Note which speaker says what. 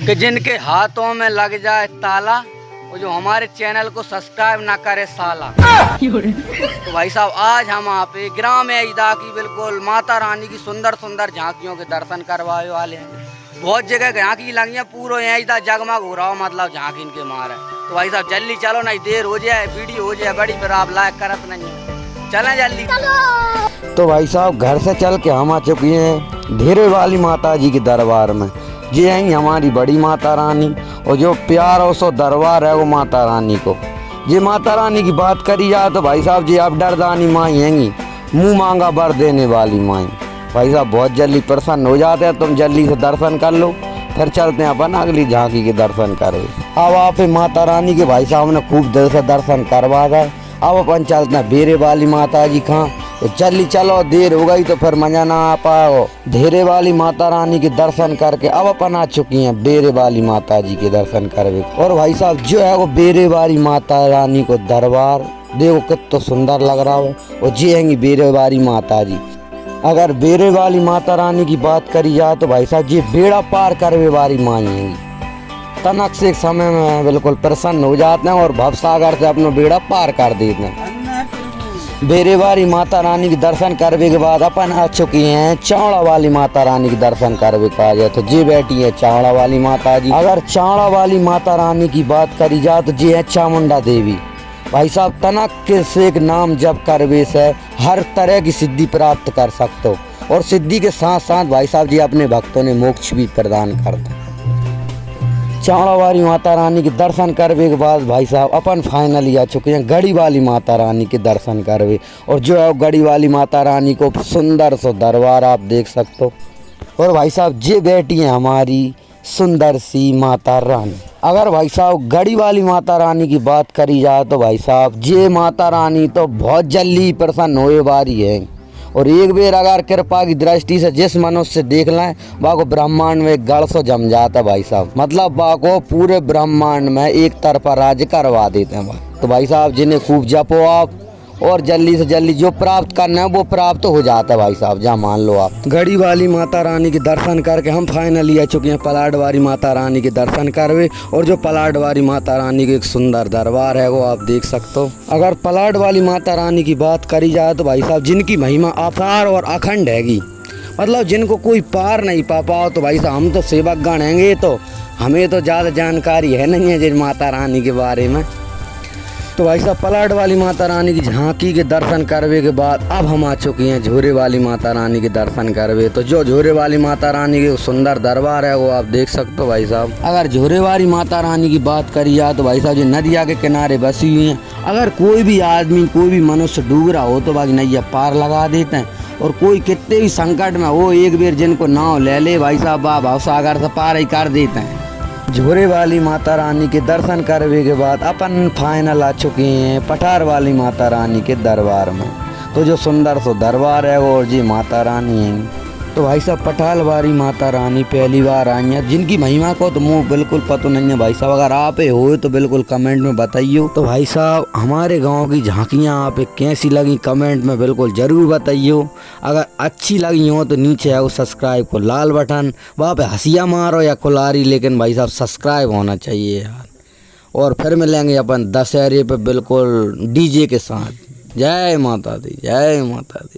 Speaker 1: कि जिनके हाथों में लग जाए ताला, वो जो हमारे चैनल को सब्सक्राइब ना करे साला। तो भाई साहब आज हम यहाँ पे ग्राम अयोध्या की बिल्कुल माता रानी की सुंदर सुंदर झांकियों के दर्शन करवाने वाले हैं। बहुत जगह झांकी लगी है, पूरा अयोध्या जगमग हो रहा हो, मतलब झांकी इनके मारे। तो भाई साहब जल्दी चलो, नहीं देर हो जाए, वीडियो हो जाए बड़ी, फिर आप लाइक करत नहीं है। चलें जल्दी चलो।
Speaker 2: तो भाई साहब घर से चल के हम आ चुके हैं ढेरे वाली माता जी के दरबार में। ये है हमारी बड़ी माता रानी, और जो प्यार और सो दरबार है वो माता रानी को। ये माता रानी की बात करी जाए तो भाई साहब जी अब डरदानी माई हैंगी, मुँह मांगा बर देने वाली माई। भाई साहब बहुत जल्दी प्रसन्न हो जाते हैं, तुम जल्दी से दर्शन कर लो, फिर चलते हैं अपन अगली झांकी के दर्शन करें। अब आप माता रानी के भाई साहब ने खूब दिल से दर्शन करवा गए। अब अपन चलते हैं बेरे वाली माता जी कहाँ, तो जल्दी चलो, देर हो गई तो फिर मजा ना आ पाओ। धेरे वाली माता रानी के दर्शन करके अब अपन आ चुकी हैं बेरे वाली माता जी के दर्शन करवे। और भाई साहब जो है वो बेरे वाली माता रानी को दरबार देखो कितना सुंदर लग रहा है। और जी हैंगी बेरे वाली माता जी। अगर बेरे वाली माता रानी की बात करी जाए तो भाई साहब जी बेड़ा पार करवे वाली माई हैंगी। तनक से एक समय में बिल्कुल प्रसन्न हो जाते हैं और भवसागर से अपना बेड़ा पार कर देते हैं। बेरे वाली माता रानी के दर्शन करने के बाद अपन आ चुके हैं चावड़ा वाली माता रानी के दर्शन करने का जाए तो जी बैठी है चावड़ा वाली माता जी। अगर चावड़ा वाली माता रानी की बात करी जाए तो जी है चामुंडा देवी। भाई साहब तनक के से एक नाम जप करवे से हर तरह की सिद्धि प्राप्त कर सकते हो, और सिद्धि के साथ साथ भाई साहब जी अपने भक्तों ने मोक्ष भी प्रदान करते। चावड़ा वाली माता रानी के दर्शन करने के बाद भाई साहब अपन फाइनली आ चुके हैं गढ़ी वाली माता रानी के दर्शन करवे। और जो है गढ़ी वाली माता रानी को सुंदर सो दरबार आप देख सकते हो। और भाई साहब ये बैठी है हमारी सुंदर सी माता रानी। अगर भाई साहब गढ़ी वाली माता रानी की बात करी जाए तो भाई साहब ये माता रानी तो बहुत जल्दी प्रसन्न होए वाली है। और एक बेर अगर कृपा की दृष्टि से जिस मनुष्य से देख लें बाको ब्रह्मांड में गढ़ सो जम जाता भाई साहब, मतलब बाको पूरे ब्रह्मांड में एक तरफा राज्य करवा देते हैं। तो भाई साहब जिन्हें खूब जपो आप, और जल्दी से जल्दी जो प्राप्त करना है वो प्राप्त हो जाता है भाई साहब, जहाँ मान लो आप। गढ़ी वाली माता रानी के दर्शन करके हम फाइनली आ चुके हैं पलाड वाली माता रानी के दर्शन करवे। और जो पलाड वाली माता रानी के एक सुंदर दरबार है वो आप देख सकते हो। अगर पलाड वाली माता रानी की बात करी जाए तो भाई साहब जिनकी महिमा अपार और अखंड हैगी, मतलब जिनको कोई पार नहीं पा पाओ। तो भाई साहब हम तो सेवक गण हैंगे, तो हमें तो ज़्यादा जानकारी है नहीं है जिन माता रानी के बारे में। तो भाई साहब पलाड वाली माता रानी की झांकी के दर्शन करवे के बाद अब हम आ चुके हैं झोरे वाली माता रानी के दर्शन करवे। तो जो झोरे वाली माता रानी के सुंदर दरबार है वो आप देख सकते हो भाई साहब। अगर झोरे वाली माता रानी की बात करी जाए तो भाई साहब ये नदिया के किनारे बसी हुई हैं। अगर कोई भी आदमी कोई भी मनुष्य डूब रहा हो तो भाई नैया पार लगा देते हैं, और कोई कितने भी संकट में हो एक बार जिनको नाव ले ले भाई साहब भवसागर से पार ही कर देते हैं। झोरे वाली माता रानी के दर्शन करने के बाद अपन फाइनल आ चुके हैं पठार वाली माता रानी के दरबार में। तो जो सुंदर सो दरबार है वो जी माता रानी है। तो भाई साहब पठार वाली माता रानी पहली बार आई हैं, जिनकी महिमा को तो मुँह बिल्कुल पता नहीं है भाई साहब। अगर आप हो तो बिल्कुल कमेंट में बताइए। तो भाई साहब हमारे गांव की झांकियाँ आप कैसी लगी कमेंट में बिल्कुल ज़रूर बताइए। अगर अच्छी लगी हो तो नीचे आओ सब्सक्राइब को लाल बटन, वहाँ पे हंसिया मारो या कुलारी, लेकिन भाई साहब सब्सक्राइब होना चाहिए यार। और फिर मिलेंगे अपन दशहरे पे बिल्कुल डीजे के साथ। जय माता दी, जय माता दी।